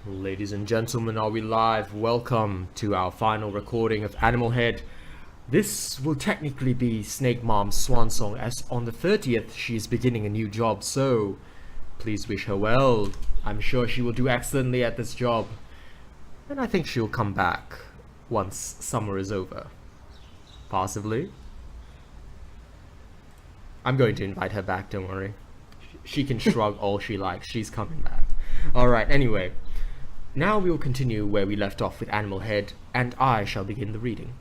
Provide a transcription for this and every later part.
Ladies and gentlemen, are we live? Welcome to our final recording of Animalhead. This will technically be Snake Mom's swan song, as on the 30th she is beginning a new job, so please wish her well. I'm sure she will do excellently at this job, and I think she'll come back once summer is over. Possibly. I'm going to invite her back, don't worry. She can shrug all she likes, she's coming back. Alright, anyway. Now we will continue where we left off with Animalhead, and I shall begin the reading.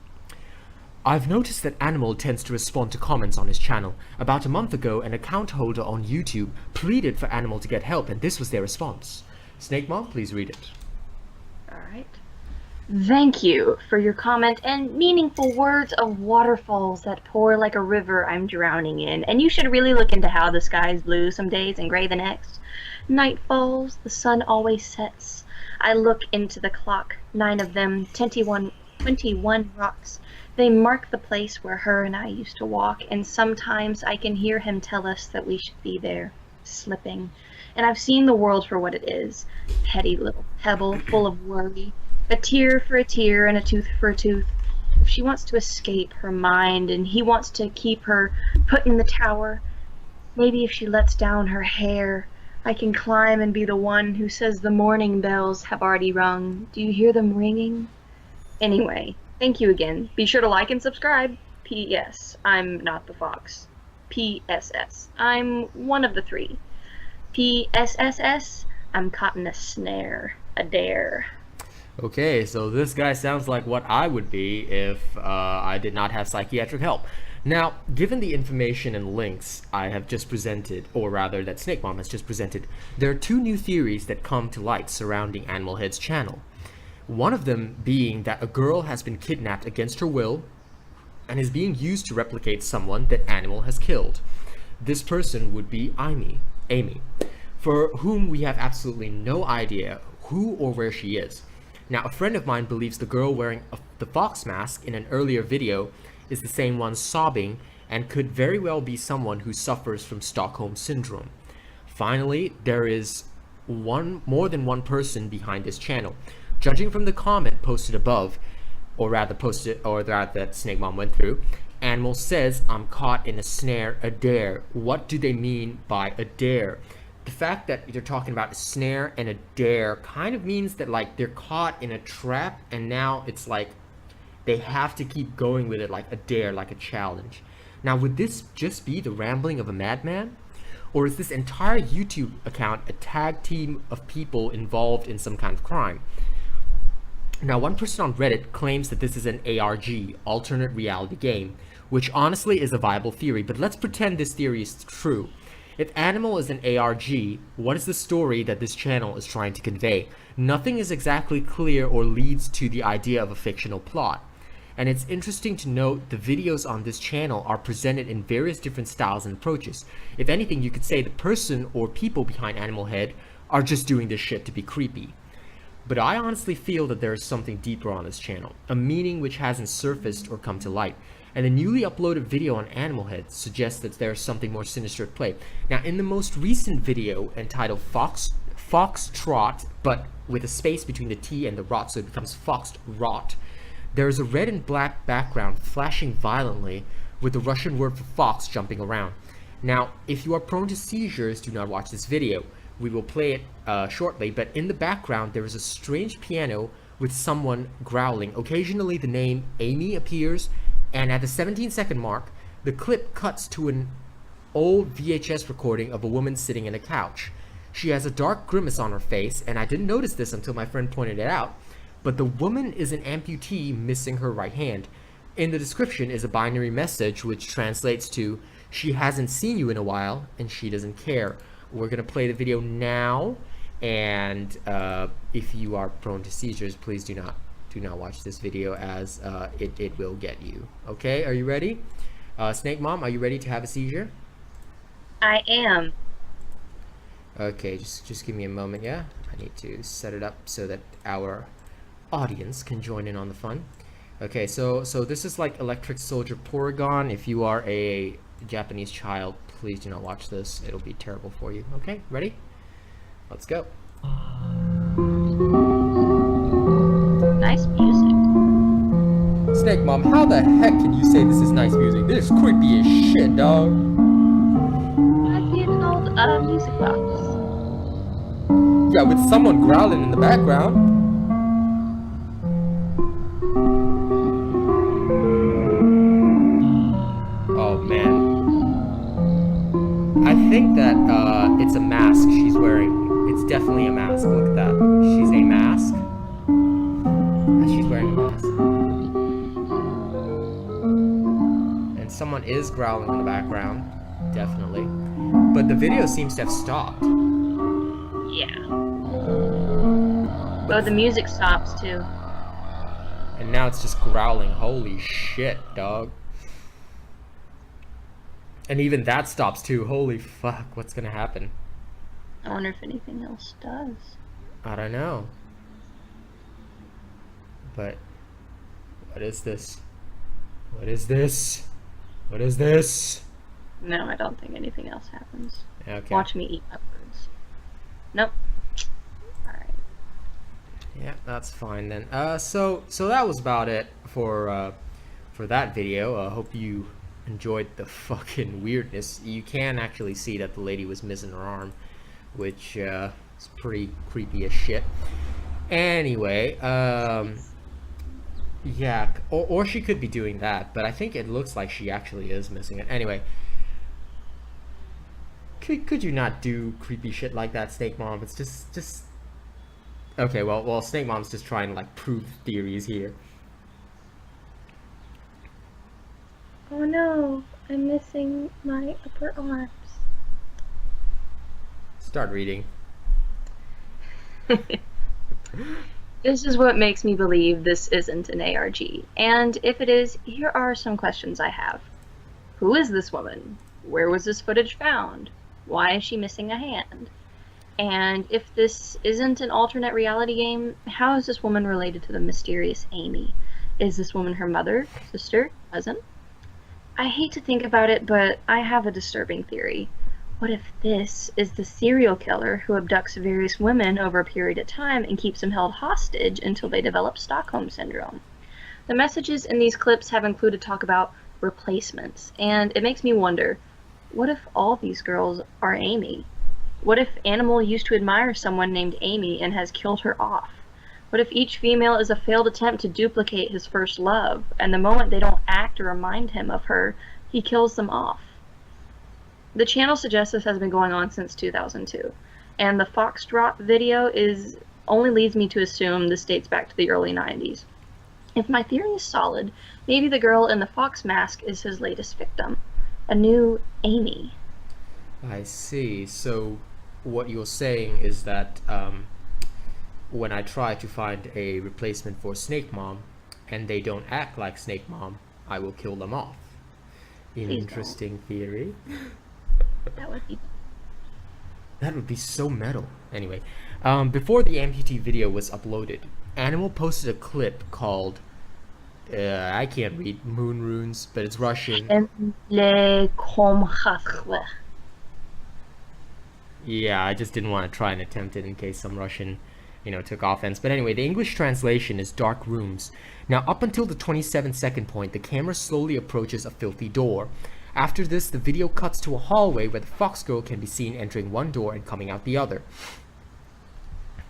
I've noticed that Animal tends to respond to comments on his channel. About a month ago, an account holder on YouTube pleaded for Animal to get help, and this was their response. Snake Mom, please read it. Alright. Thank you for your comment and meaningful words of waterfalls that pour like a river I'm drowning in. And you should really look into how the sky is blue some days and gray the next. Night falls, the sun always sets. I look into the clock, 9 of them, 21 rocks. They mark the place where her and I used to walk, and sometimes I can hear him tell us that we should be there, slipping. And I've seen the world for what it is, petty little pebble full of worry, a tear for a tear and a tooth for a tooth. If she wants to escape her mind and he wants to keep her put in the tower, maybe if she lets down her hair, I can climb and be the one who says the morning bells have already rung. Do you hear them ringing? Anyway, thank you again. Be sure to like and subscribe. P.S. I'm not the fox. P.S.S. I'm one of the three. P.S.S.S. I'm caught in a snare. A dare. Okay, so this guy sounds like what I would be if I did not have psychiatric help. Now, given the information and links I have just presented, or rather that Snake Mom has just presented, there are two new theories that come to light surrounding Animalhead's channel. One of them being that a girl has been kidnapped against her will and is being used to replicate someone that Animal has killed. This person would be Amy, for whom we have absolutely no idea who or where she is. Now, a friend of mine believes the girl wearing the fox mask in an earlier video is the same one sobbing and could very well be someone who suffers from Stockholm Syndrome. Finally, there is more than one person behind this channel. Judging from the comment posted above, that Snake Mom went through, Animal says, "I'm caught in a snare, a dare." What do they mean by a dare? The fact that they're talking about a snare and a dare kind of means that like they're caught in a trap and now it's like they have to keep going with it, like a dare, like a challenge. Now, would this just be the rambling of a madman? Or is this entire YouTube account a tag team of people involved in some kind of crime? Now, one person on Reddit claims that this is an ARG, alternate reality game, which honestly is a viable theory, but let's pretend this theory is true. If Animal is an ARG, what is the story that this channel is trying to convey? Nothing is exactly clear or leads to the idea of a fictional plot. And it's interesting to note the videos on this channel are presented in various different styles and approaches. If anything, you could say the person or people behind Animalhead are just doing this shit to be creepy. But I honestly feel that there is something deeper on this channel, a meaning which hasn't surfaced or come to light. And the newly uploaded video on Animalhead suggests that there is something more sinister at play. Now, in the most recent video entitled Foxtrot, but with a space between the T and the rot, so it becomes Foxtrot, there is a red and black background flashing violently with the Russian word for fox jumping around. Now, if you are prone to seizures, do not watch this video. We will play it shortly, but in the background there is a strange piano with someone growling. Occasionally the name Amy appears, and at the 17-second mark, the clip cuts to an old VHS recording of a woman sitting in a couch. She has a dark grimace on her face, and I didn't notice this until my friend pointed it out, but the woman is an amputee missing her right hand. In the description is a binary message which translates to, "She hasn't seen you in a while, and she doesn't care." We're gonna play the video now, and if you are prone to seizures, please do not watch this video, as it will get you. Okay, are you ready? Snake Mom, are you ready to have a seizure? I am. Okay, just give me a moment, yeah? I need to set it up so that our audience can join in on the fun. Okay, so this is like Electric Soldier Porygon. If you are a Japanese child, please do not watch this. It'll be terrible for you. Okay, ready? Let's go. Nice music. Snake Mom, how the heck can you say this is nice music? This is creepy as shit, dog. I see an old music box. Yeah, with someone growling in the background. Oh man. I think that it's a mask she's wearing. It's definitely a mask. Look at that. She's a mask. She's wearing a mask. And someone is growling in the background. Definitely. But the video seems to have stopped. Yeah. Oh, the music stops too. And now it's just growling. Holy shit, dog. And even that stops too. Holy fuck, what's gonna happen? I wonder if anything else does. I don't know. But what is this? What is this? What is this? No, I don't think anything else happens. Okay. Watch me eat upwards. Nope. Alright. Yeah, that's fine then. So that was about it for that video. I hope you enjoyed the fucking weirdness. You can actually see that the lady was missing her arm, which is pretty creepy as shit. Anyway, yeah, or she could be doing that, but I think it looks like she actually is missing it. Anyway, could you not do creepy shit like that, Snake Mom? It's just okay. Well, Snake Mom's just trying to like prove theories here. Oh no, I'm missing my upper arms. Start reading. This is what makes me believe this isn't an ARG. And if it is, here are some questions I have. Who is this woman? Where was this footage found? Why is she missing a hand? And if this isn't an alternate reality game, how is this woman related to the mysterious Amy? Is this woman her mother, sister, cousin? I hate to think about it, but I have a disturbing theory. What if this is the serial killer who abducts various women over a period of time and keeps them held hostage until they develop Stockholm Syndrome? The messages in these clips have included talk about replacements, and it makes me wonder, what if all these girls are Amy? What if Animal used to admire someone named Amy and has killed her off? What if each female is a failed attempt to duplicate his first love, and the moment they don't act or remind him of her, he kills them off? The channel suggests this has been going on since 2002, and the Foxtrot video only leads me to assume this dates back to the early 90s. If my theory is solid, maybe the girl in the fox mask is his latest victim, a new Amy. I see. So what you're saying is that when I try to find a replacement for Snake Mom and they don't act like Snake Mom, I will kill them off. Interesting theory. That would be so metal. Anyway, before the amputee video was uploaded, Animal posted a clip called I can't read moon runes, but it's Russian. Yeah, I just didn't want to try and attempt it in case some Russian, took offense. But anyway, the English translation is dark rooms. Now, up until the 27-second point, the camera slowly approaches a filthy door. After this, the video cuts to a hallway where the fox girl can be seen entering one door and coming out the other.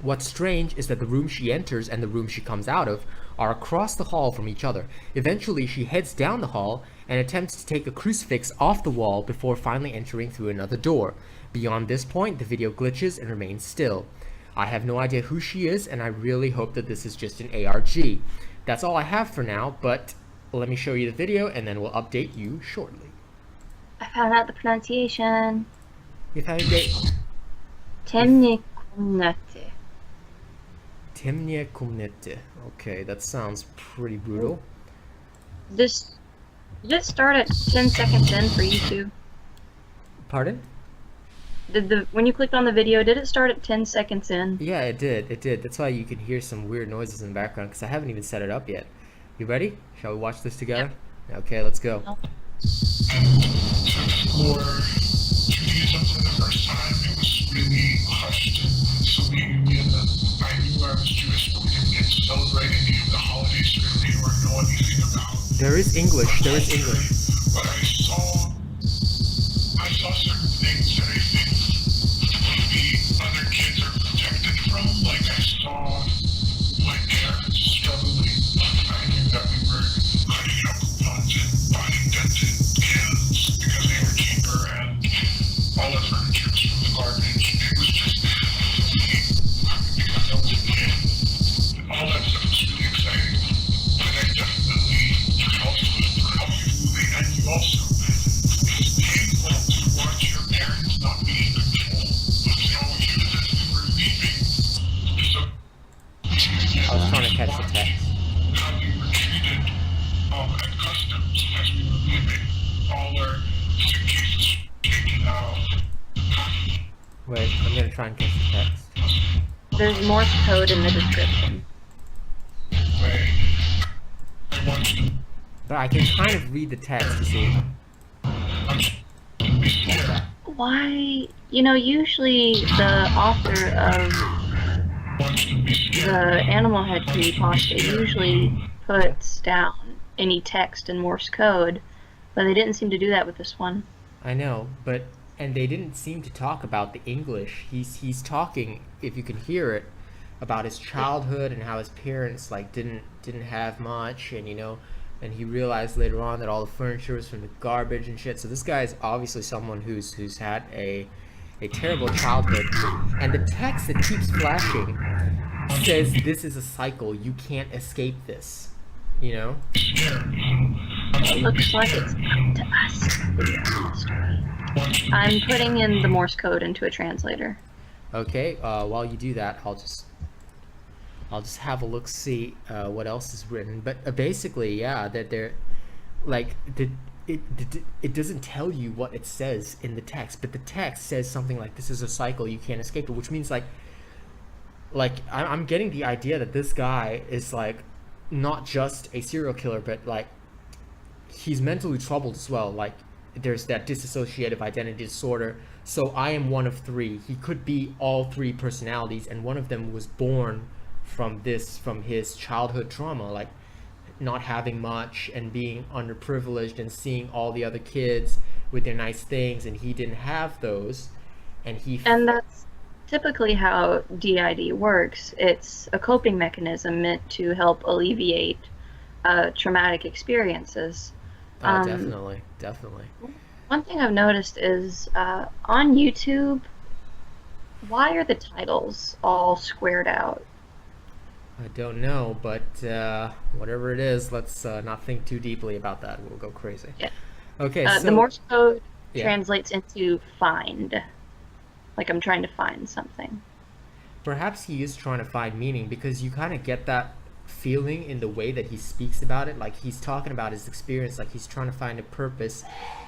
What's strange is that the room she enters and the room she comes out of are across the hall from each other. Eventually, she heads down the hall and attempts to take a crucifix off the wall before finally entering through another door. Beyond this point, the video glitches and remains still. I have no idea who she is, and I really hope that this is just an ARG. That's all I have for now, but let me show you the video and then we'll update you shortly. I found out the pronunciation. You found it? Temne komnate. Temne komnate. Okay, that sounds pretty brutal. Did it start at 10 seconds in for YouTube? Pardon? When you clicked on the video, did it start at 10 seconds in? Yeah, it did. It did. That's why you can hear some weird noises in the background, because I haven't even set it up yet. You ready? Shall we watch this together? Yep. Okay, let's go. Oh. Or to use them for the first time, it was really hushed and so we knew that I There is English. There is English. But I saw certain things that I think maybe other kids are protected from. Like I saw my parents struggling, finding that we were cutting up coupons and buying dented cans because they were cheaper, and all our furniture was from the garbage. It was just because I was a kid. All that stuff was really exciting. But I definitely could also help you moving, and you also, it's painful to watch your parents not be in control. So even as we were leaving, so I was trying to catch the text. how we were treated at customs as we were leaving. All our suitcases taken out. Wait, I'm gonna try and catch the text. There's Morse code in the description. Wait, I watched them. But I can kind of read the text, you see. Be scared. Why? You know, usually the author of Watch them be the scared. Animalhead Creepypasta usually puts down any text in Morse code, but they didn't seem to do that with this one. I know, but and they didn't seem to talk about the English. He's talking, if you can hear it, about his childhood and how his parents like didn't have much, and and he realized later on that all the furniture was from the garbage and shit. So this guy is obviously someone who's had a terrible childhood, and the text that keeps flashing says this is a cycle. You can't escape this. It looks like it's up to us to figure out the story. I'm putting in the Morse code into a translator. Okay. While you do that, I'll just have a look, see what else is written. But basically, yeah, that they're like it doesn't tell you what it says in the text, but the text says something like this is a cycle, you can't escape it, which means like I'm getting the idea that this guy is like not just a serial killer, but like he's mentally troubled as well. Like there's that dissociative identity disorder. So I am one of three. He could be all three personalities, and one of them was born from his childhood trauma, like not having much and being underprivileged and seeing all the other kids with their nice things, and he didn't have those, and And that's typically how DID works. It's a coping mechanism meant to help alleviate traumatic experiences. definitely. One thing I've noticed is on YouTube, why are the titles all squared out? I don't know, but whatever it is, let's not think too deeply about that. We'll go crazy. Yeah. Okay, so The Morse code Yeah. translates into find. Like I'm trying to find something. perhaps he is trying to find meaning, because you kind of get that feeling in the way that he speaks about it. Like he's talking about his experience, like he's trying to find a purpose,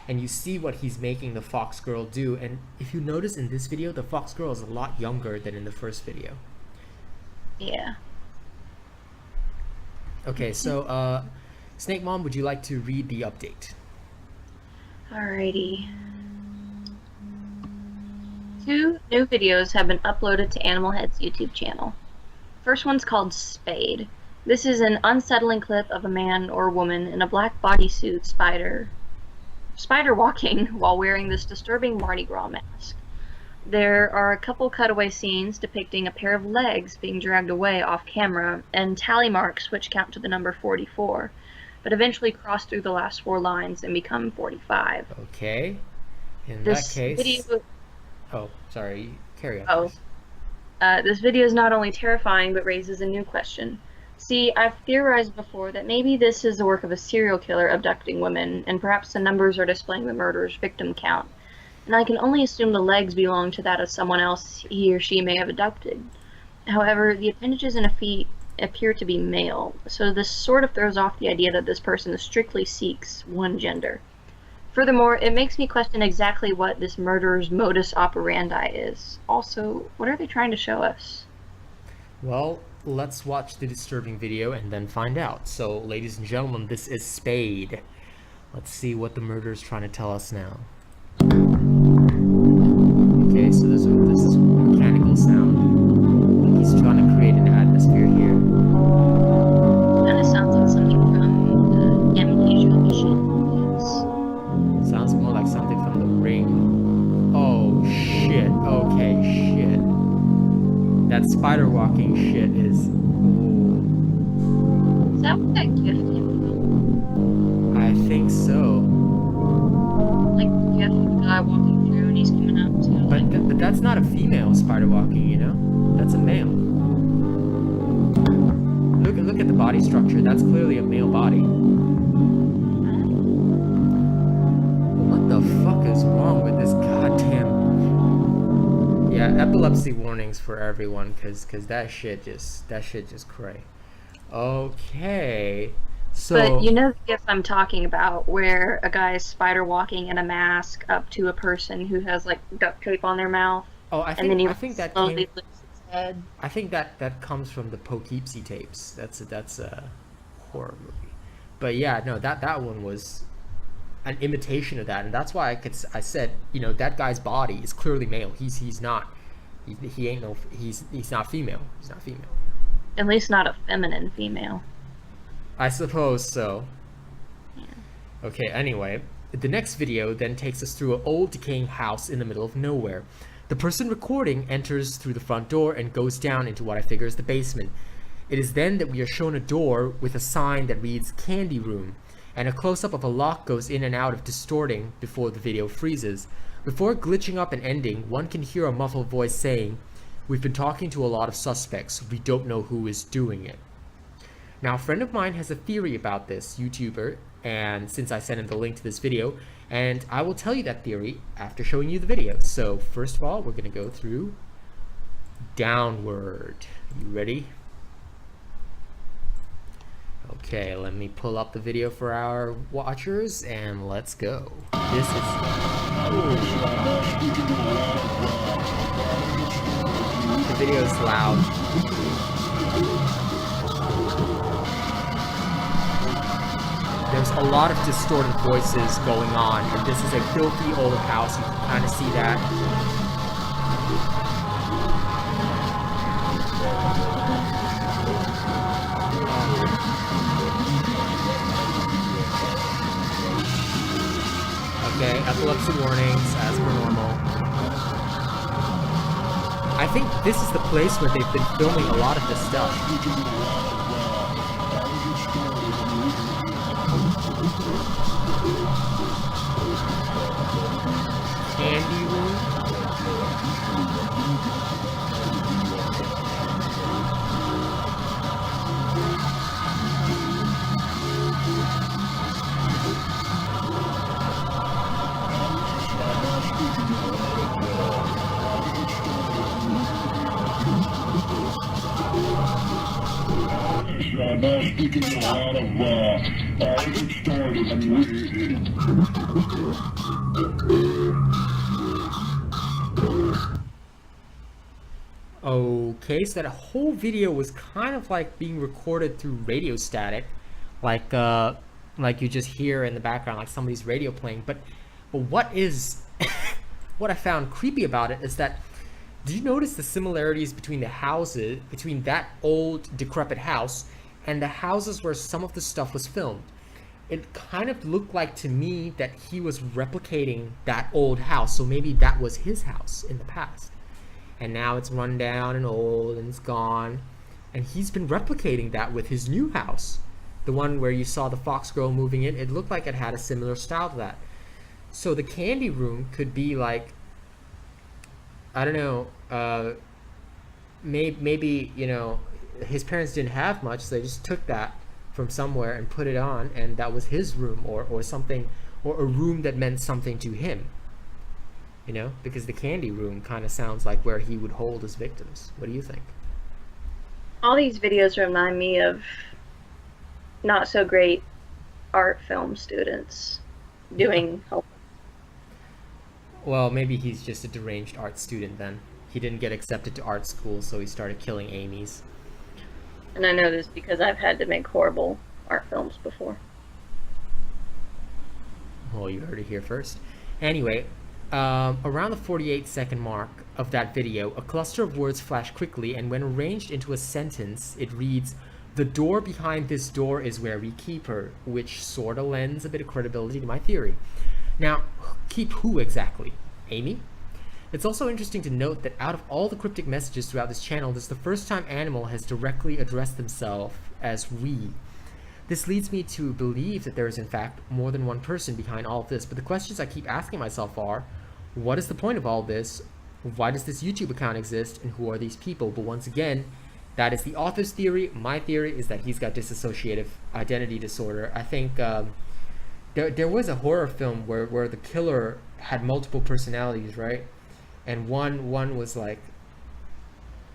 and you see what he's making the fox girl do. And if you notice in this video, the fox girl is a lot younger than in the first video. Yeah. Okay, so Snake Mom, would you like to read the update? Alrighty. 2 new videos have been uploaded to Animalhead's YouTube channel. First one's called Spade. This is an unsettling clip of a man or woman in a black bodysuit spider walking while wearing this disturbing Mardi Gras mask. There are a couple cutaway scenes depicting a pair of legs being dragged away off camera and tally marks which count to the number 44, but eventually cross through the last 4 lines and become 45. Okay, in This that case... video... Oh, sorry, carry on. Oh. please. This video is not only terrifying, but raises a new question. See, I've theorized before that maybe this is the work of a serial killer abducting women, and perhaps the numbers are displaying the murderer's victim count. And I can only assume the legs belong to that of someone else he or she may have abducted. However, the appendages and feet appear to be male, so this sort of throws off the idea that this person strictly seeks one gender. Furthermore, it makes me question exactly what this murderer's modus operandi is. Also, what are they trying to show us? Well, let's watch the disturbing video and then find out. So, ladies and gentlemen, this is Spade. Let's see what the murderer's trying to tell us now. Okay, so this is mechanical sound. He's trying to create an atmosphere here. Kind of sounds like something from the Amnesia ring. Oh shit. Okay, shit. That spider walking shit is. Ooh, Is that what that gift came from? I think so. Like the gift of the guy walking through and he's coming up to like. But that's not a female spider walking, you know? That's a male. Look at the body structure. That's clearly a male body. What the fuck is wrong with this goddamn? Yeah, epilepsy warnings for everyone, cause that shit just cray. Okay, so. But you know the gift I'm talking about, where a guy is spider walking in a mask up to a person who has like duct tape on their mouth. Oh, I and then he think that slowly came. lifts his head. I think that comes from the Poughkeepsie tapes. That's a horror movie. But yeah, no, that one was an imitation of that, and that's why I said, you know, that guy's body is clearly male. He's not not female. He's not female. At least not a feminine female. I suppose so. Yeah. Okay, anyway, the next video then takes us through an old decaying house in the middle of nowhere. The person recording enters through the front door and goes down into what I figure is the basement. It is then that we are shown a door with a sign that reads Candy Room, and a close-up of a lock goes in and out of distorting before the video freezes. Before glitching up and ending, one can hear a muffled voice saying, "We've been talking to a lot of suspects. We don't know who is doing it." Now, a friend of mine has a theory about this YouTuber, and since I sent him the link to this video, and I will tell you that theory after showing you the video. So first of all, we're going to go through downward. You ready? Okay, let me pull up the video for our watchers and let's go. This is... Ooh. The video is loud. There's a lot of distorted voices going on, and this is a filthy old house. You can kind of see that. Okay, epilepsy warnings as per normal. I think this is the place where they've been filming a lot of this stuff. Candy room? Now speaking a lot of I get started Okay, so that whole video was kind of like being recorded through radio static, like you just hear in the background, like somebody's radio playing. But what is what I found creepy about it is that, do you notice the similarities between the houses, between that old decrepit house and the houses where some of the stuff was filmed? It kind of looked like to me that he was replicating that old house, so maybe that was his house in the past. And now it's run down and old and it's gone. And he's been replicating that with his new house. The one where you saw the fox girl moving in, it looked like it had a similar style to that. So the candy room could be like, I don't know, maybe, you know, his parents didn't have much, so they just took that from somewhere and put it on, and that was his room, or something, or a room that meant something to him. You know, because the candy room kind of sounds like where he would hold his victims. What do you think? All these videos remind me of not so great art film students doing homework. Well, maybe he's just a deranged art student then. He didn't get accepted to art school, so he started killing Amy's. And I know this because I've had to make horrible art films before. Well, you heard it here first. Anyway, around the 48-second mark of that video, a cluster of words flash quickly, and when arranged into a sentence, it reads, "The door behind this door is where we keep her," which sort of lends a bit of credibility to my theory. Now, keep who exactly? Amy? It's also interesting to note that out of all the cryptic messages throughout this channel, this is the first time Animal has directly addressed themselves as we. This leads me to believe that there is in fact more than one person behind all of this, but the questions I keep asking myself are, what is the point of all this? Why does this YouTube account exist, and who are these people? But once again, that is the author's theory. My theory is that he's got dissociative identity disorder. I think there was a horror film where the killer had multiple personalities, right? And one was like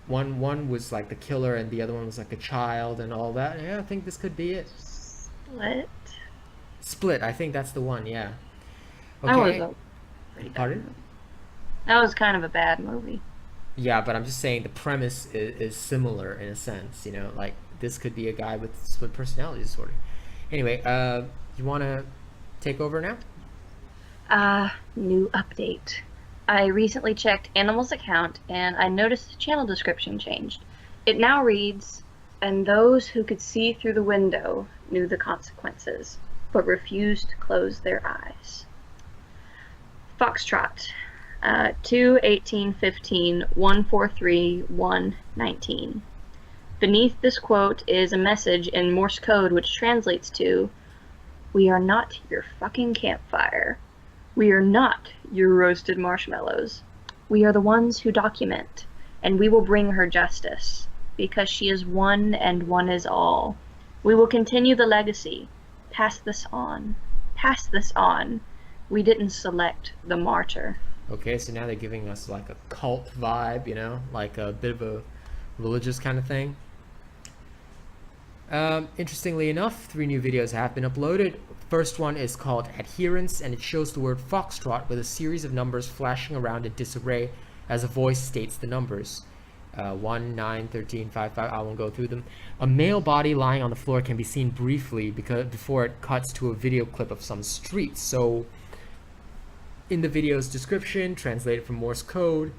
the killer, and the other one was like a child and all that. Yeah, I think this could be it. Split. I think that's the one. Yeah. Okay. That was a pretty bad Pardon? movie. That was kind of a bad movie. Yeah, but I'm just saying the premise is similar in a sense. You know, like this could be a guy with split personality disorder. Anyway, you want to take over now? New update. I recently checked Animal's account and I noticed the channel description changed. It now reads, "And those who could see through the window knew the consequences, but refused to close their eyes." Foxtrot, 2/18/15/143/119. Beneath this quote is a message in Morse code which translates to, "We are not your fucking campfire. We are not your roasted marshmallows. We are the ones who document, and we will bring her justice, because she is one and one is all. We will continue the legacy. Pass this on. Pass this on. We didn't select the martyr." Okay, so now they're giving us like a cult vibe, you know, like a bit of a religious kind of thing. Interestingly enough, 3 new videos have been uploaded. First one is called Adherence, and it shows the word foxtrot with a series of numbers flashing around in disarray as a voice states the numbers. 1, 9, 13, 5, 5, I won't go through them. A male body lying on the floor can be seen briefly before it cuts to a video clip of some streets. So in the video's description, translated from Morse code,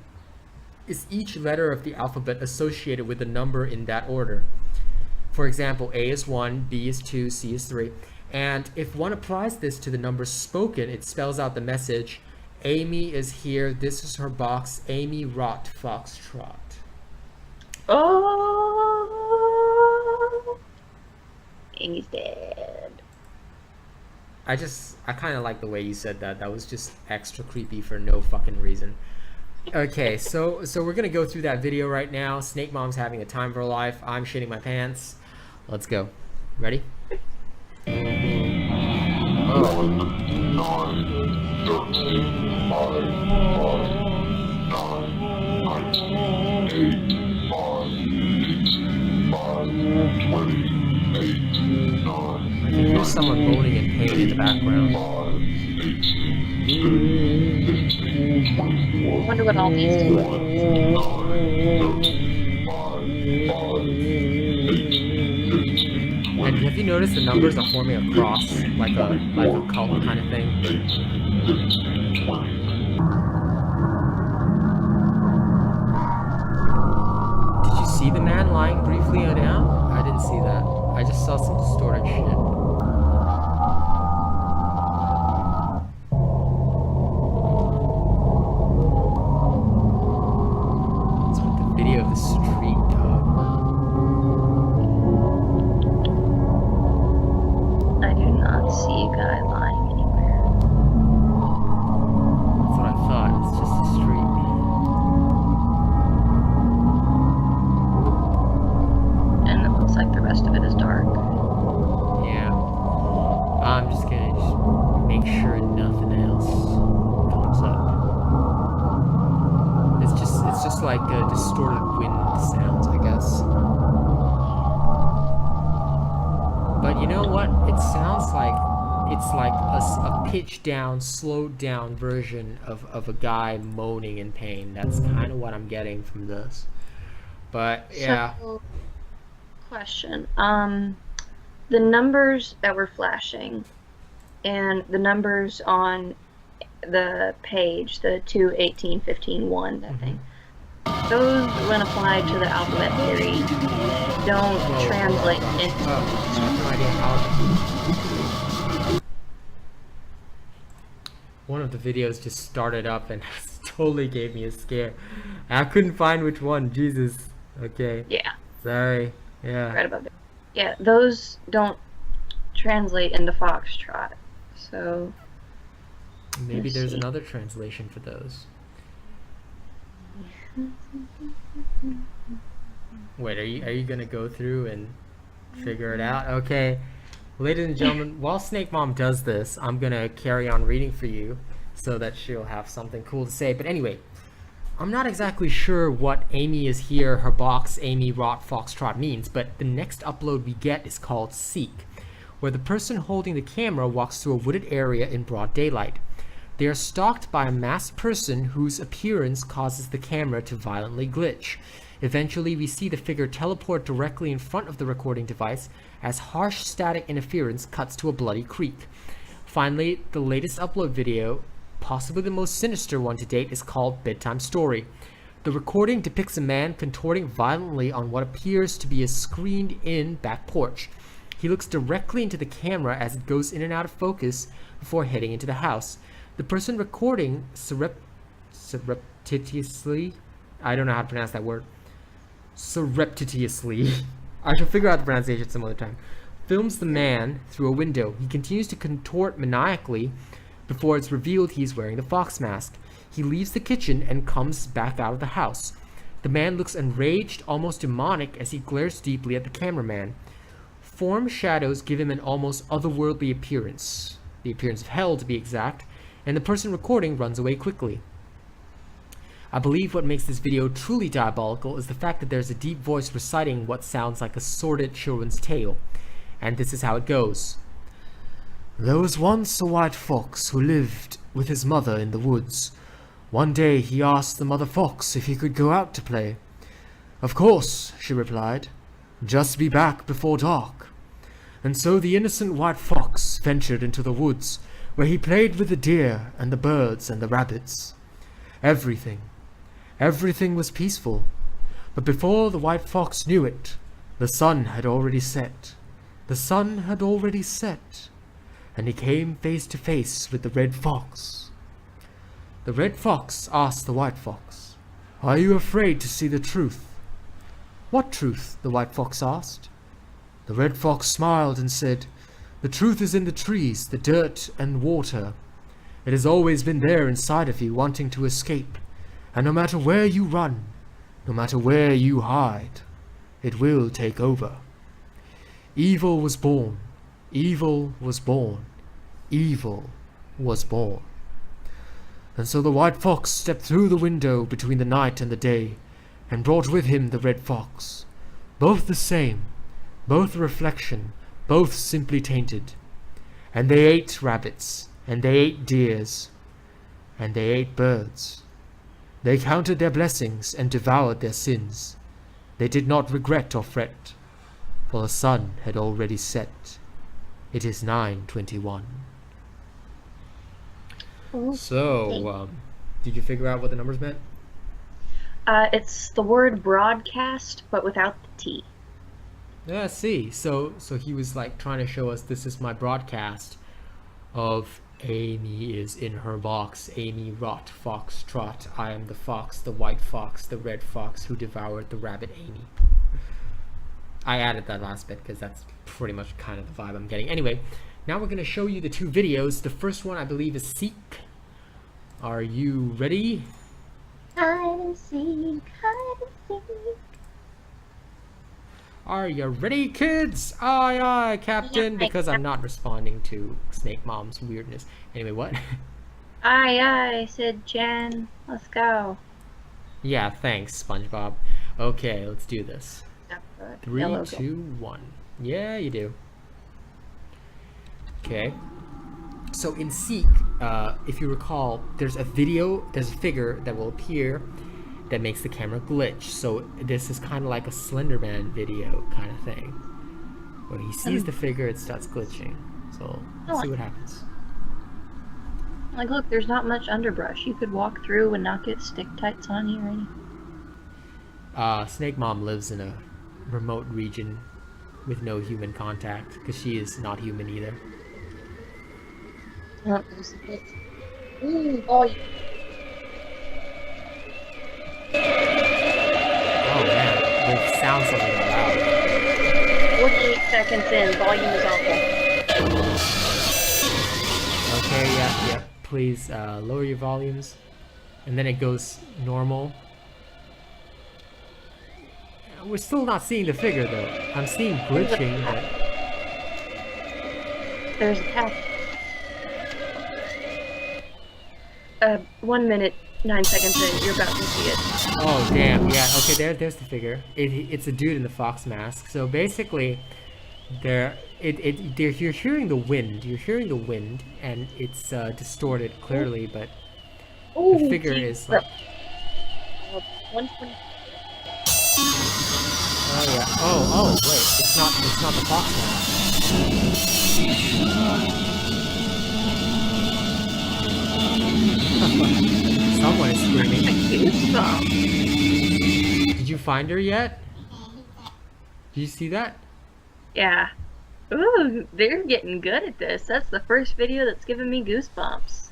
is each letter of the alphabet associated with a number in that order. For example, A is 1, B is 2, C is 3. And if one applies this to the numbers spoken, it spells out the message, "Amy is here, this is her box, Amy rot foxtrot." Oh, Amy's dead. I kind of like the way you said that. That was just extra creepy for no fucking reason. Okay, so we're gonna go through that video right now. Snake Mom's having a time of her life. I'm shitting my pants. Let's go. Ready? 1, 9, 13, 5, 5, 9, 19, 8, 5, 18, 5, 20, 8, 9, I can hear someone moaning in pain in the background. 5, 18, 15, 24, Wonder what all these do. 1, 9, 13, 5, 5, 18, 15, And have you noticed the numbers are forming across like a cult kind of thing? Did you see the man lying briefly down? I didn't see that. I just saw some distorted shit. What's with the video of the street, dog? I do not see a guy lying anywhere. That's what I thought. It's just a street. And it looks like the rest of it is dark. Yeah. I'm just gonna make sure nothing else comes up. It's just like distorted wind sounds, I guess. But you know what? It sounds like it's like a pitched down, slowed down version of a guy moaning in pain. That's kind of what I'm getting from this. But yeah. So, question. The numbers that were flashing and the numbers on the page, the 2, 18, 15, 1, that thing, those, when applied to the alphabet theory, don't translate into... I have no idea how. one of the videos just started up and totally gave me a scare. I couldn't find which one. Jesus. Okay. Yeah, Sorry. Yeah. right above it. Yeah, those don't translate into foxtrot. So Maybe let's there's see. another translation for those. Wait, are you gonna go through and figure it out? Okay. Ladies and gentlemen, while Snake Mom does this, I'm gonna carry on reading for you so that she'll have something cool to say. But anyway, I'm not exactly sure what Amy is here, her box, Amy Rot Foxtrot means, but the next upload we get is called Seek, where the person holding the camera walks through a wooded area in broad daylight. They are stalked by a masked person whose appearance causes the camera to violently glitch. Eventually, we see the figure teleport directly in front of the recording device as harsh static interference cuts to a bloody creek. Finally, the latest upload video, possibly the most sinister one to date, is called Bedtime Story. The recording depicts a man contorting violently on what appears to be a screened-in back porch. He looks directly into the camera as it goes in and out of focus before heading into the house. The person recording surreptitiously, I don't know how to pronounce that word, surreptitiously, I shall figure out the pronunciation some other time, films the man through a window. He continues to contort maniacally before it's revealed he's wearing the fox mask. He leaves the kitchen and comes back out of the house. The man looks enraged, almost demonic, as he glares deeply at the cameraman. Form shadows give him an almost otherworldly appearance, the appearance of hell to be exact, and the person recording runs away quickly. I believe what makes this video truly diabolical is the fact that there's a deep voice reciting what sounds like a sordid children's tale. And this is how it goes. There was once a white fox who lived with his mother in the woods. One day he asked the mother fox if he could go out to play. Of course, she replied. Just be back before dark. And so the innocent white fox ventured into the woods, where he played with the deer and the birds and the rabbits. Everything was peaceful. But before the white fox knew it, the sun had already set. The sun had already set. And he came face to face with the red fox. The red fox asked the white fox, Are you afraid to see the truth? What truth? The white fox asked. The red fox smiled and said, The truth is in the trees, the dirt and water. It has always been there inside of you, wanting to escape. And no matter where you run, no matter where you hide, it will take over. Evil was born. Evil was born. Evil was born. And so the white fox stepped through the window between the night and the day, and brought with him the red fox. Both the same, both a reflection, both simply tainted. And they ate rabbits, and they ate deers, and they ate birds. They counted their blessings and devoured their sins. They did not regret or fret, for the sun had already set. It is 9:21. So, did you figure out what the numbers meant? It's the word broadcast, but without the T. Yeah, see. So he was like trying to show us this is my broadcast of Amy is in her box. Amy Rot Foxtrot. I am the fox, the white fox, the red fox who devoured the rabbit Amy. I added that last bit because that's pretty much kind of the vibe I'm getting. Anyway, now we're going to show you the two videos. The first one I believe is Seek. Are you ready? Hide and seek, hide and seek. Are you ready, kids? Aye, aye, Captain, Yeah, because I'm not responding to Snake Mom's weirdness. Anyway, what? Aye, aye, said Jen. Let's go. Yeah, thanks, SpongeBob. Okay, let's do this. 3, 2, 1. Yeah, you do. Okay. So in Seek, if you recall, there's a figure that will appear that makes the camera glitch. So this is kind of like a Slender Man video kind of thing. When he sees the figure, it starts glitching. So let's see what happens. Like, look, there's not much underbrush. You could walk through and not get stick tights on you or anything. Snake Mom lives in a remote region with no human contact because she is not human either. Oh, there's a bit. Oh, Oh man, the sounds are really loud. 48 seconds in, volume is awful. Okay, yeah. Please lower your volumes. And then it goes normal. We're still not seeing the figure though. I'm seeing glitching, but There's a path. 1 minute, 9 seconds in, you're about to see it. oh damn, yeah. Okay, there's the figure. It's a dude in the fox mask. So basically, you're hearing the wind. You're hearing the wind, and it's distorted clearly, but Oh, the figure is like, 120. oh yeah. Oh wait, it's not the fox mask. Someone is screaming. Goosebumps. Did you find her yet? Did you see that? Yeah. Ooh, they're getting good at this. That's the first video that's given me goosebumps.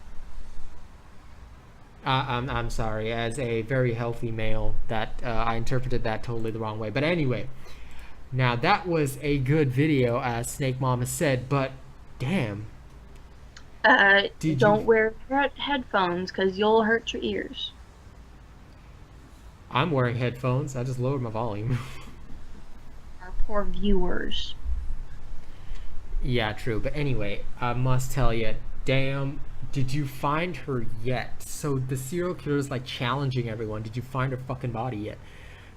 I'm sorry. As a very healthy male, that I interpreted that totally the wrong way. But anyway, now that was a good video, as Snake Mama said. But damn, Did Don't you- wear headphones because you'll hurt your ears. I'm wearing headphones. I just lowered my volume. Our poor viewers. Yeah, true. But anyway, I must tell you, damn, did you find her yet? So the serial killer is like challenging everyone. Did you find her fucking body yet?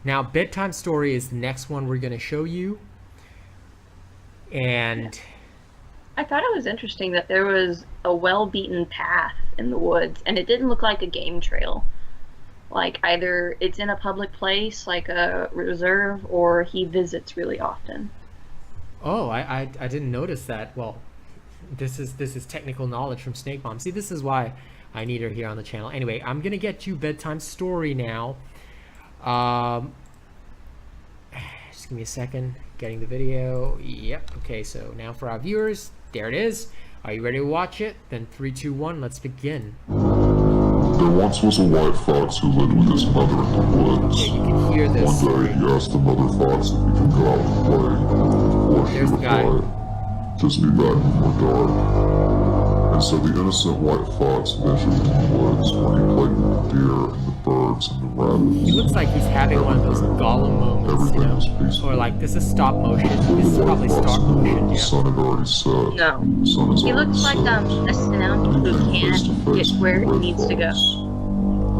Now, Bedtime Story is the next one we're gonna show you. And I thought it was interesting that there was a well-beaten path in the woods, and it didn't look like a game trail. Like, either it's in a public place, like a reserve, or he visits really often. oh, I didn't notice that. Well, this is technical knowledge from Snake Bomb. See, this is why I need her here on the channel. Anyway, I'm gonna get you Bedtime Story now. Just give me a second. Getting the video. Yep. Okay, so now for our viewers, there it is. Are you ready to watch it? Then 3, 2, 1, let's begin. There once was a white fox who lived with his mother in the woods. Yeah, you can hear this. One day he asked the mother fox if he could go out and play. Or she There's the guy. replied, "Just be back before dark." And so the innocent white fox ventured into the woods where he played with the deer and the birds and the rabbits. He looks like he's having one of those Gollum moments, you Everything was know? peaceful. Or like, this is stop motion. Before This is the probably white fox stop knew it, motion, the yeah. sun had already set. No. The sun has He already looks like set. a Sim who can't get where he needs to go.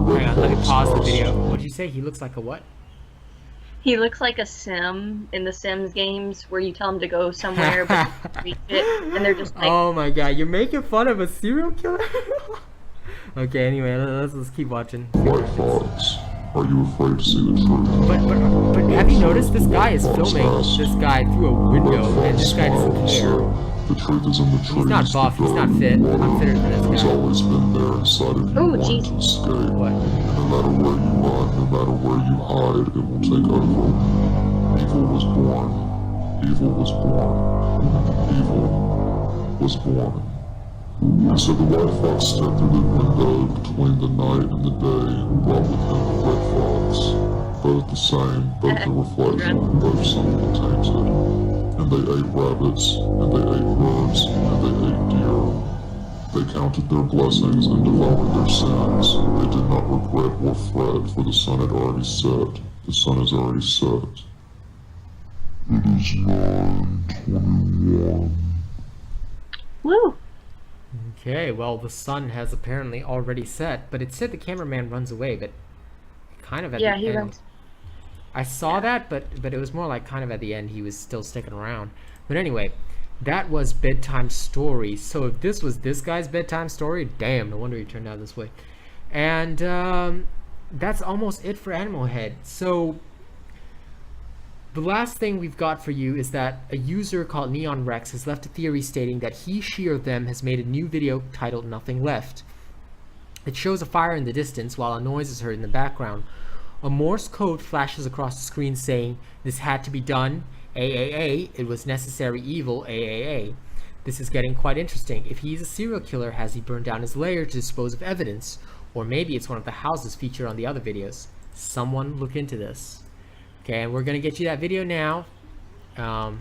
Hang on, let me pause the video. What did you say? He looks like a what? He looks like a Sim in the Sims games where you tell him to go somewhere but you can't reach it, and they're just like, Oh my god, you're making fun of a serial killer? Okay, anyway, let's keep watching. White fox, are you afraid to see the truth? But have you noticed this guy is filming this guy through a window, and this guy doesn't care. The truth is in the trees. He's not buff, he's not fit. I'm fitter than this He's guy. always been there inside of you Oh, wanting jeez. to escape. What? No matter where you run, no matter where you hide, it will take over. Evil was born. Evil was born. Evil was born. And so the white fox stepped through the window between the night and the day and brought with him the red fox. Both the same, both a reflection, both something tainted. And they ate rabbits, and they ate birds, and they ate deer. They counted their blessings and devoured their sins. They did not regret or fret, for the sun had already set. The sun has already set. It is 9:21. woo! Okay, well, the sun has apparently already set, but it said the cameraman runs away, but kind of at Yeah, the he end. runs. I saw that, but it was more like kind of at the end he was still sticking around. But anyway, that was Bedtime Story. So if this was this guy's bedtime story, damn, no wonder he turned out this way. And that's almost it for Animalhead. So the last thing we've got for you is that a user called Neon Rex has left a theory stating that he, she, or them has made a new video titled Nothing Left. It shows a fire in the distance while a noise is heard in the background. A Morse code flashes across the screen saying, "This had to be done, AAA, it was necessary evil, AAA." This is getting quite interesting. If he's a serial killer, has he burned down his lair to dispose of evidence? Or maybe it's one of the houses featured on the other videos. Someone look into this. Okay, and we're gonna get you that video now. Oh.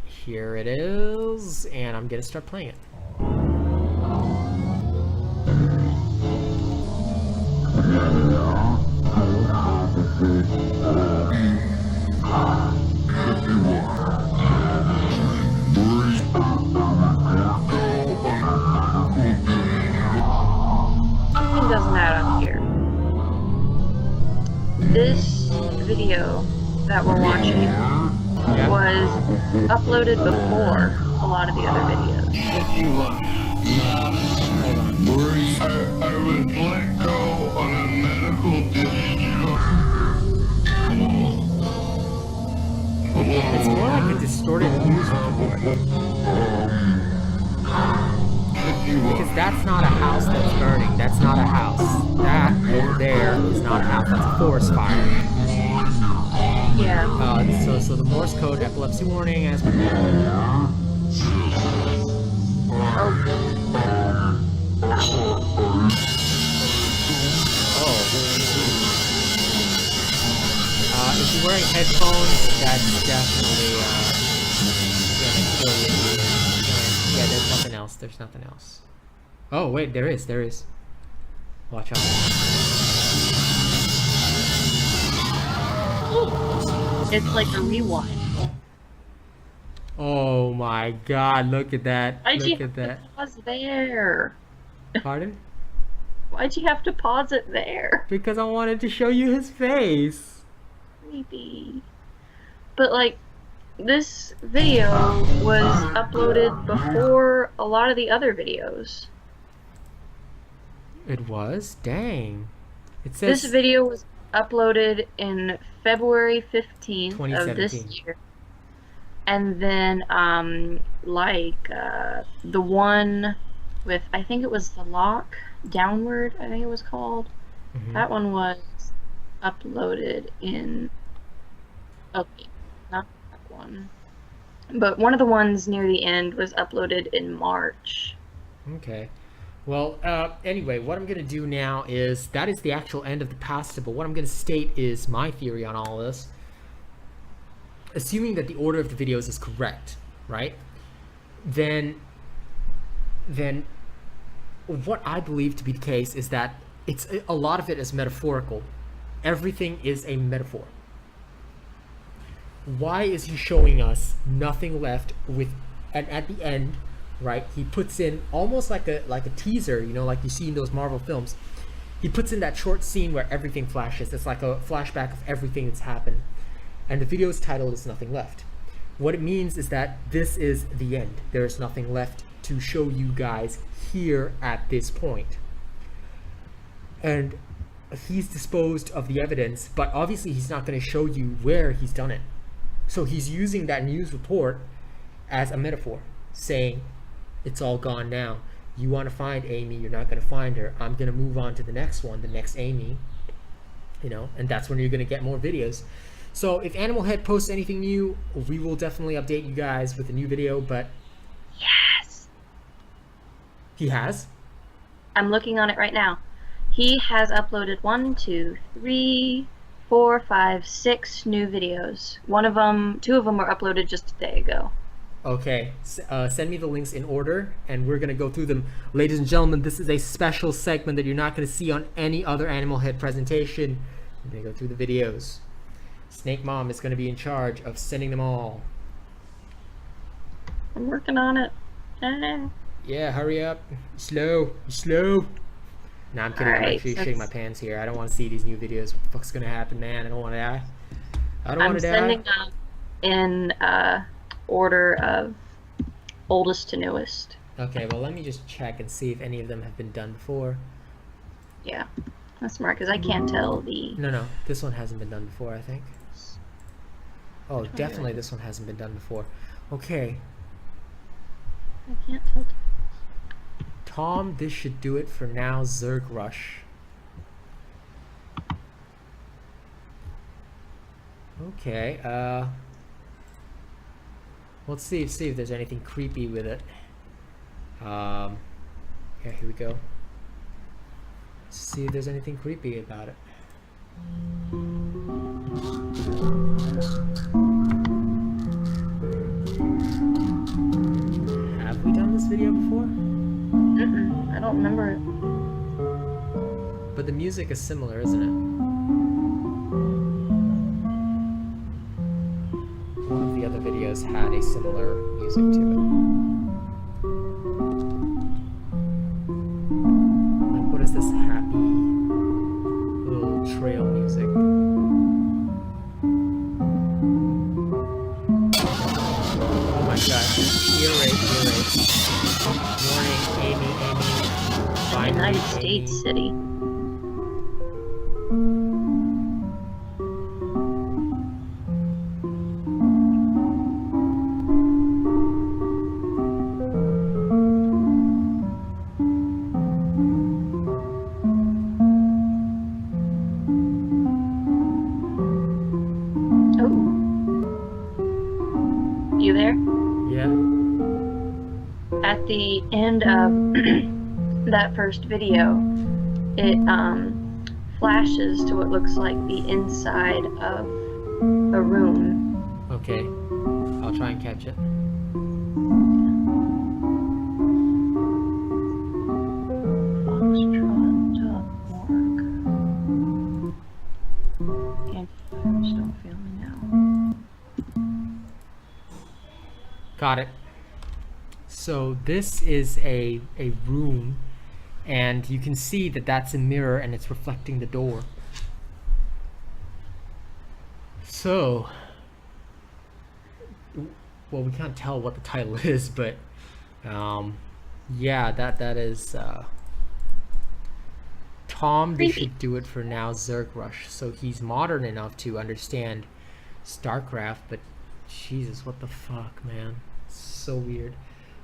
Here it is, and I'm gonna start playing it. Something doesn't add up here. This video that we're watching was uploaded before a lot of the other videos. I was let go on a medical discharge. It's more like a distorted news report. Because that's not a house that's burning. That's not a house. That over there is not a house. That's a forest fire. Yeah. So the Morse code epilepsy warning as per. If you're wearing headphones, that's definitely gonna kill you. Yeah, there's nothing else. There's nothing else. Oh wait, there is. There is. Watch out. It's like a rewind. Oh my God! Look at that! Why'd you Look have at that! to pause there? Pardon? Why'd you have to pause it there? Because I wanted to show you his face. Maybe. But like, this video was uploaded before a lot of the other videos. It was? Dang. It says This video was uploaded in February 15th of this 2017. year. And then, the one with, I think it was The Lock Downward, I think it was called. Mhm. That one was uploaded in, okay, not that one. But one of the ones near the end was uploaded in March. Okay. Well, anyway, what I'm going to do now is, that is the actual end of the pasta, but what I'm going to state is my theory on all this. Assuming that the order of the videos is correct, right? Then what I believe to be the case is that it's a lot of it is metaphorical. Everything is a metaphor. Why is he showing us nothing left with, and at the end, right, he puts in almost like a teaser, you know, like you see in those Marvel films. He puts in that short scene where everything flashes. It's like a flashback of everything that's happened. And the video's title is Nothing Left. What it means is that this is the end. There's nothing left to show you guys here at this point. And he's disposed of the evidence, but obviously he's not going to show you where he's done it. So he's using that news report as a metaphor, saying, it's all gone now. You want to find Amy, you're not going to find her. I'm going to move on to the next one, the next Amy. You know, and that's when you're going to get more videos. So if Animalhead posts anything new, we will definitely update you guys with a new video, but... Yes! He has? I'm looking on it right now. He has uploaded 1, 2, 3, 4, 5, 6 new videos. Two of them were uploaded just a day ago. Okay, send me the links in order, and we're going to go through them. Ladies and gentlemen, this is a special segment that you're not going to see on any other Animalhead presentation. I'm going to go through the videos. Snake Mom is going to be in charge of sending them all. I'm working on it. Yeah, hurry up. Slow. Slow. Nah, I'm kidding. I'm Alright, actually so shitting my pants here. I don't want to see these new videos. What the fuck's going to happen, man? I don't want to die. I don't want I'm to die. sending them in order of oldest to newest. Okay, well, let me just check and see if any of them have been done before. Yeah, that's smart because I can't tell the... No, this one hasn't been done before, I think. Oh, definitely this one hasn't been done before. Okay. I can't tell. Tom, this should do it for now. Zerg Rush. Okay, Let's see if there's anything creepy with it. Yeah, here we go. Let's see if there's anything creepy about it. Have we done this video before? I don't remember it. But the music is similar, isn't it? One of the other videos had a similar music to it. Like, what is this happy little trail music? Oh my god, ear rape. Warning, Amy. Find me, United Amy. States city. You there? Yeah. At the end of that first video, it flashes to what looks like the inside of a room. Okay. I'll try and catch it. Foxtrot.org. Antivirus, don't fail me now. Got it. So this is a room, and you can see that that's a mirror and it's reflecting the door. So, well, we can't tell what the title is, but yeah, that is Tom. They Creepy. should do it for now. Zerg Rush. So he's modern enough to understand StarCraft, but Jesus, what the fuck, man? So weird.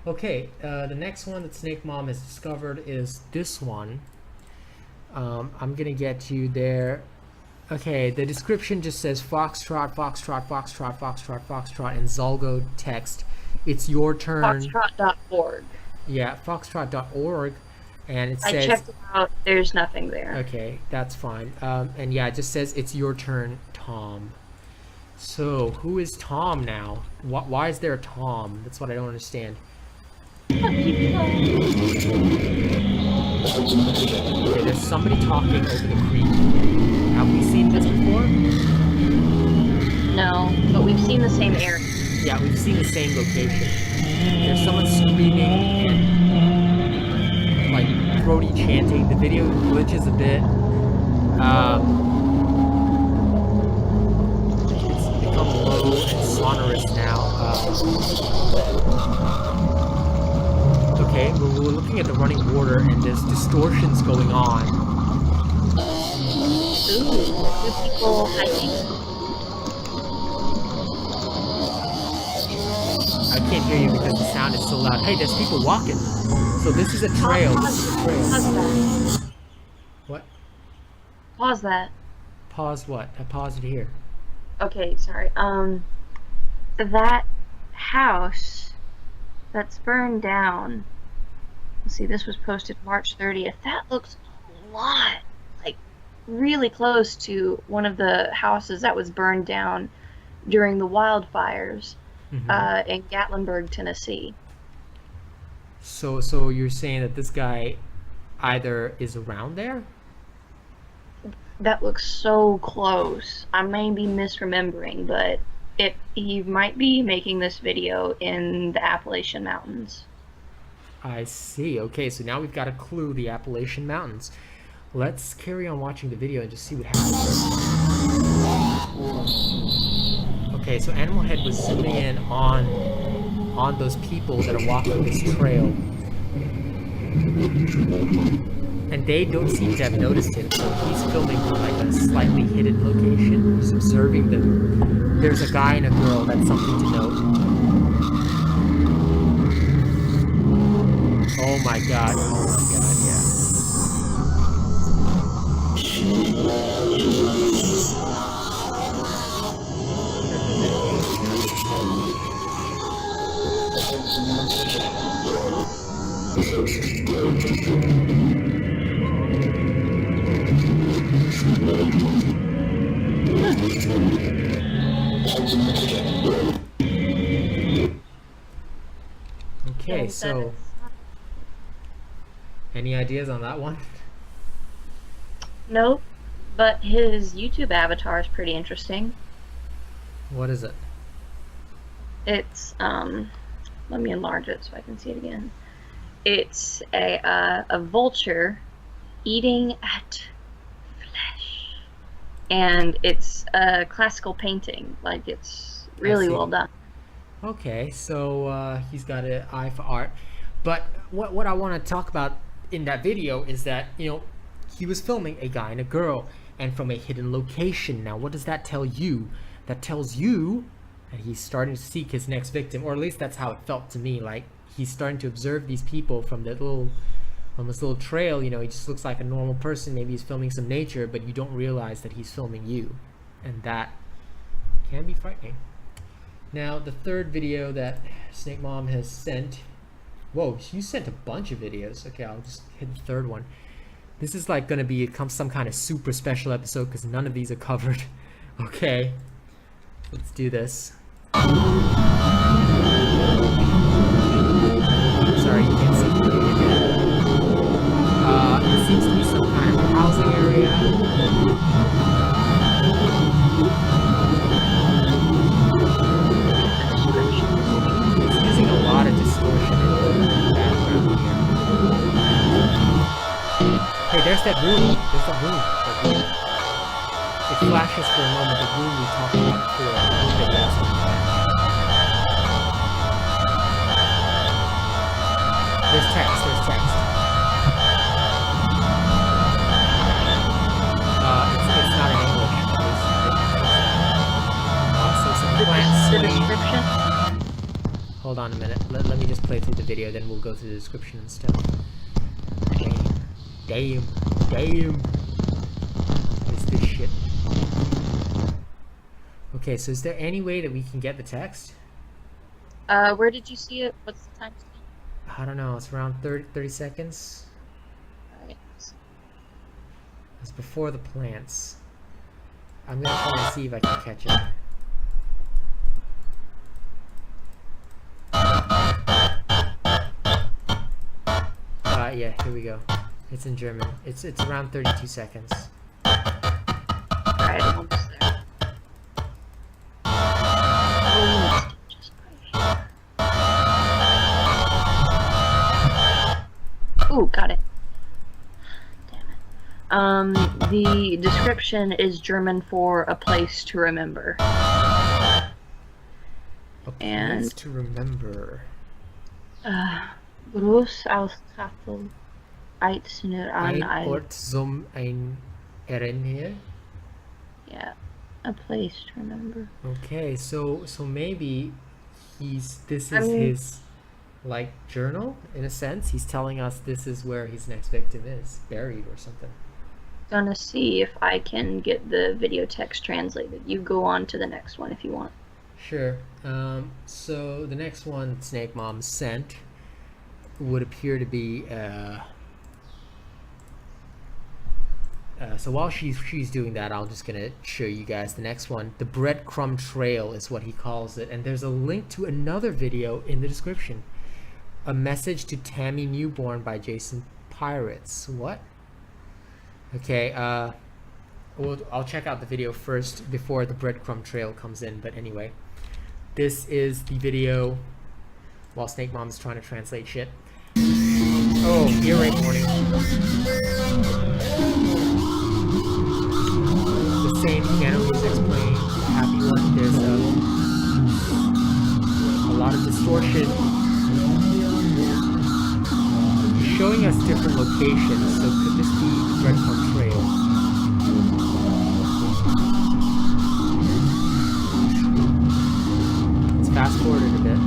Okay, the next one that Snake Mom has discovered is this one. I'm gonna get you there. Okay, the description just says Foxtrot, Foxtrot, Foxtrot, Foxtrot, Foxtrot, and Zolgo text. It's your turn. Foxtrot.org. Yeah, Foxtrot.org, and it I says. checked it out. There's nothing there. Okay, that's fine. And yeah, it just says it's your turn, Tom. So, who is Tom now? Why is there a Tom? That's what I don't understand. Okay, there's somebody talking over the creek. Have we seen this before? No, but we've seen the same area. Yeah, we've seen the same location. There's someone screaming and like throaty chanting. The video glitches a bit. It's become low and sonorous now. Okay, we're looking at the running water and there's distortions going on. Ooh, good people hiking. I can't hear you because the sound is so loud. Hey, there's people walking. So this is a trail. This is a trail. Pause that. What? Pause that. Pause what? I paused it here. Okay, sorry. That house that's burned down. Let's see, this was posted March 30th. That looks a lot, like, really close to one of the houses that was burned down during the wildfires in Gatlinburg, Tennessee. So you're saying that this guy either is around there? That looks so close. I may be misremembering, but he might be making this video in the Appalachian Mountains. I see. Okay, so now we've got a clue, the Appalachian Mountains. Let's carry on watching the video and just see what happens. Okay, so Animalhead was zooming in on those people that are walking this trail. And they don't seem to have noticed him, so he's filming from like a slightly hidden location, just observing them. There's a guy and a girl, that's something to note. Oh my god, yeah. Okay, that so any ideas on that one? nope, but his YouTube avatar is pretty interesting. What is it? It's let me enlarge it so I can see it again. It's a vulture eating at flesh, and it's a classical painting. Like it's really see. well done. Okay, so he's got an eye for art. But what I want to talk about in that video is that, you know, he was filming a guy and a girl, and from a hidden location. Now, what does that tell you? That tells you that he's starting to seek his next victim, or at least that's how it felt to me. Like he's starting to observe these people from this little trail. You know, he just looks like a normal person. Maybe he's filming some nature, but you don't realize that he's filming you, and that can be frightening. Now, the third video that Snake Mom has sent. Whoa, you sent a bunch of videos. Okay, I'll just hit the third one. This is like going to be some kind of super special episode because none of these are covered. Okay, let's do this. Sorry, you can't see the video yet. It seems to be some kind of housing area. It's using a lot of distortion in the background here. Hey, there's that room. There's that room. It flashes for a moment the room we talked about before. The room that we asked him to match. There's text. There's text. It's not in English. So some plants The swaying. description. Hold on a minute. Let me just play through the video, then we'll go through the description and stuff. Damn. What's this shit? Okay, so is there any way that we can get the text? Where did you see it? What's the time? I don't know. It's around 30 seconds. Alright. It's before the plants. I'm gonna try and see if I can catch it. Yeah, here we go. It's in German. It's around 32 seconds. Alright, I'm almost there. Oh, just right here. Ooh, got it. Damn it. The description is German for a place to remember. A place And- to remember. Groß Ausstattung Eitzner an Ein Ort zum ein Erinnern. Yeah, a place to remember. Okay, so maybe this is I mean- his like journal in a sense. He's telling us this is where his next victim is buried or something. Gonna see if I can get the video text translated. You go on to the next one if you want. Sure. So the next one Snake Mom sent would appear to be so while she's doing that, I'm just gonna show you guys the next one. The breadcrumb trail is what he calls it, and there's a link to another video in the description. A message to Tammy Newborn by Jason Pirates. What? Okay, I'll check out the video first before the breadcrumb trail comes in, but anyway, this is the video while Snake Mom is trying to translate shit. Oh, earache warning. The same piano music's playing. Happy one. There's a lot of distortion. He's showing us different locations, so could this be the breadcrumb trail? Let's fast forward it a bit.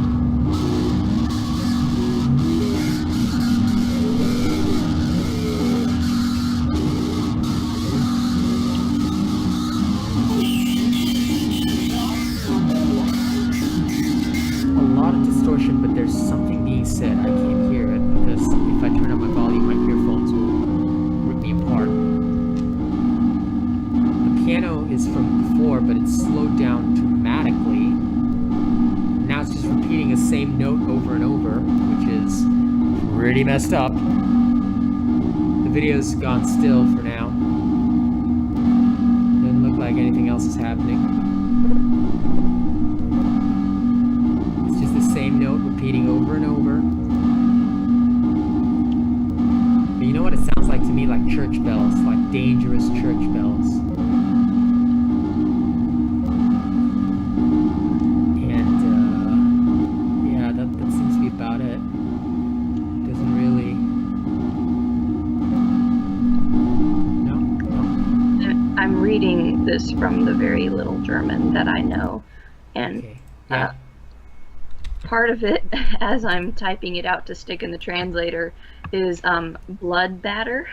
But there's something being said. I can't hear it because if I turn up my volume, my earphones will rip me apart. The piano is from before, but it's slowed down dramatically. Now it's just repeating the same note over and over, which is pretty messed up. The video's gone still for now. Doesn't look like anything else is happening. It's just the same note repeating over and over. But you know what it sounds like to me? Like church bells, like dangerous church bells. And yeah, that seems to be about it. Doesn't really. No. I'm reading this from the very little German that I know, and Okay. Yeah. part of it, as I'm typing it out to stick in the translator, is blood batter,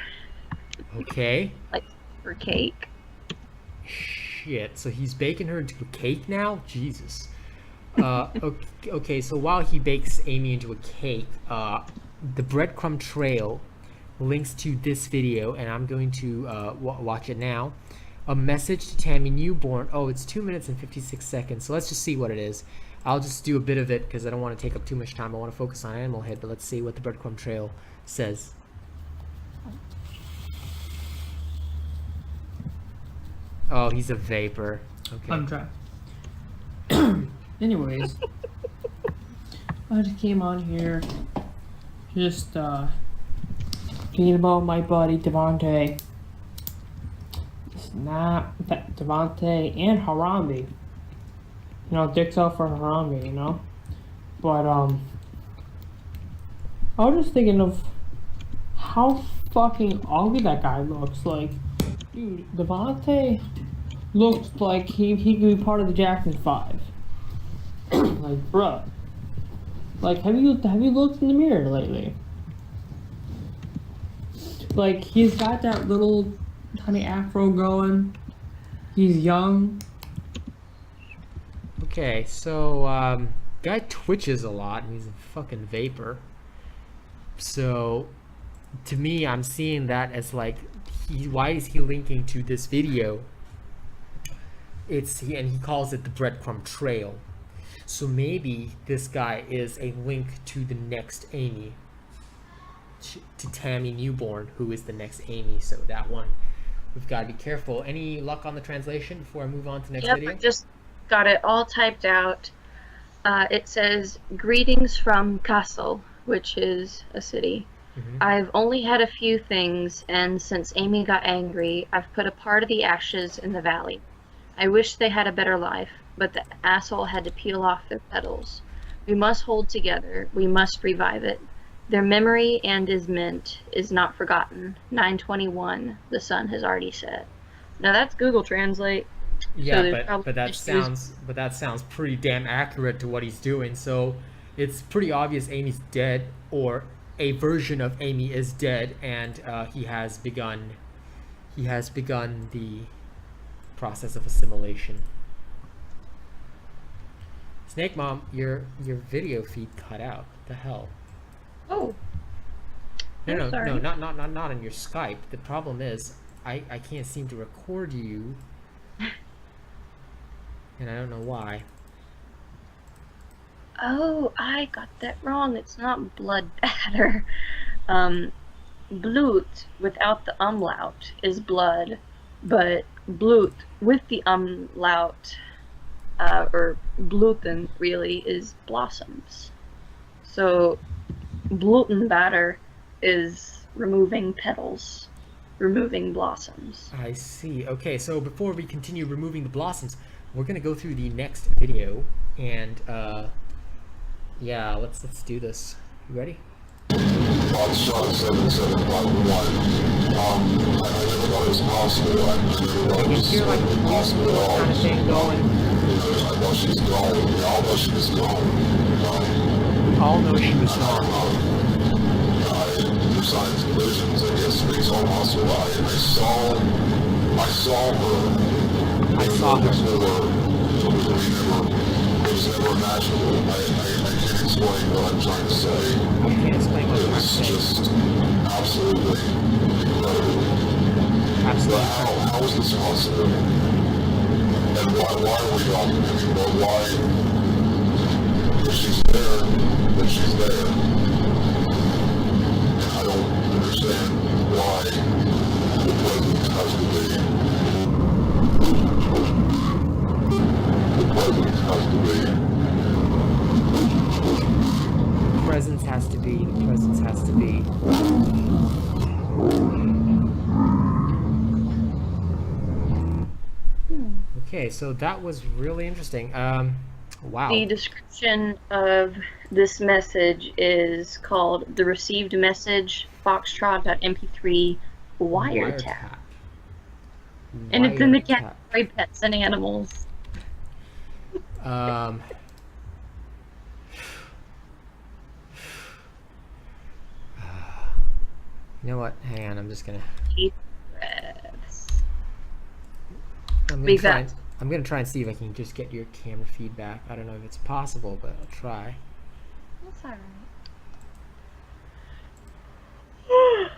Okay. like for cake. Shit. So he's baking her into a cake now? Jesus. Okay, so while he bakes Amy into a cake, the breadcrumb trail links to this video, and I'm going to watch it now. A message to Tammy Newborn. Oh, it's 2 minutes and 56 seconds. So let's just see what it is. I'll just do a bit of it because I don't want to take up too much time. I want to focus on Animalhead, but let's see what the breadcrumb trail says. Oh, he's a vapor. Okay. I'm trying. Anyways, I just came on here just thinking about my buddy Devontae. It's not that Devontae and Harambe. You know, dicks out for Harambe, you know? But I was just thinking of how fucking ugly that guy looks. Like, dude, Devontae looks like he could be part of the Jackson 5. Like, bruh. Like, have you looked in the mirror lately? Like, he's got that little tiny afro going. He's young. Okay, so guy twitches a lot and he's a fucking vapor. So to me, I'm seeing that as like, why is he linking to this video? And he calls it the breadcrumb trail. So maybe this guy is a link to the next Amy, to Tammy Newborn, who is the next Amy. So that one, we've got to be careful. Any luck on the translation before I move on to the next video? I just got it all typed out. It says, "Greetings from Kassel," which is a city. Mm-hmm. I've only had a few things, and since Amy got angry, I've put a part of the ashes in the valley. I wish they had a better life, but the asshole had to peel off their petals. We must hold together. We must revive it. Their memory and is meant is not forgotten. 9:21. The sun has already set. Now that's Google Translate. Yeah, So but that sounds pretty damn accurate to what he's doing. So it's pretty obvious Amy's dead, or a version of Amy is dead, and he has begun the process of assimilation. Snake Mom, your video feed cut out. What the hell? Oh. No, sorry. not on your Skype. The problem is I can't seem to record you, and I don't know why. Oh, I got that wrong. It's not blood batter. Blut without the umlaut is blood, but blut with the umlaut, or bluten really, is blossoms. So bluten batter is removing petals, removing blossoms. I see. Okay, so before we continue removing the blossoms, we're gonna go through the next video, and yeah, let's do this. You ready? Shot 7751. I never thought it was possible. I never You hear like the possible at all. kind of thing going. I know she's gone. We all know she was gone. We all know she was gone. Through signs and visions, I guess it makes all possible. I saw her. I saw her. It was never imaginable. I can't explain what I'm trying to say. I can't explain what It you're was saying. just absolutely incredible. Absolutely. But how is this possible? And why are we all doing? Well, why? If she's there, then she's there. understand why the presence has to be. The presence has to be. Presence has to be. The presence has to be. Okay, so that was really interesting. Wow. The description of this message is called the received message foxtrot.mp3 wiretap. And it's in the category pets and animals. Um, you know what? Hang on, I'm just gonna. Deep breaths. I'm gonna try and see if I can just get your camera feedback. I don't know if it's possible, but I'll try. That's alright.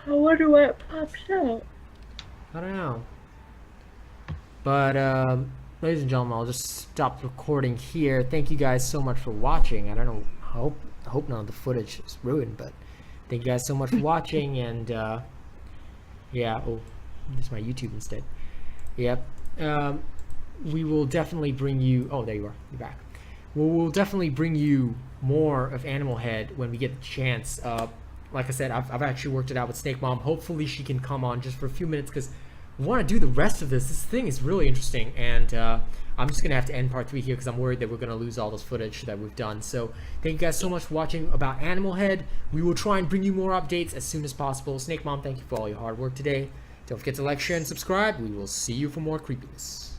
I wonder why it pops out. I don't know. But ladies and gentlemen, I'll just stop recording here. Thank you guys so much for watching. I don't know. I hope none of the footage is ruined, but thank you guys so much for watching. And yeah. Oh, this is my YouTube instead. Yep. We will definitely bring you. Oh, there you are. You're back. We'll definitely bring you more of Animalhead when we get the chance. Like I said, I've actually worked it out with Snake Mom. Hopefully she can come on just for a few minutes because we want to do the rest of this. This thing is really interesting, and I'm just gonna have to end part 3 here because I'm worried that we're gonna lose all this footage that we've done. So thank you guys so much for watching about Animalhead. We will try and bring you more updates as soon as possible. Snake Mom, thank you for all your hard work today. Don't forget to like, share, and subscribe. We will see you for more creepiness.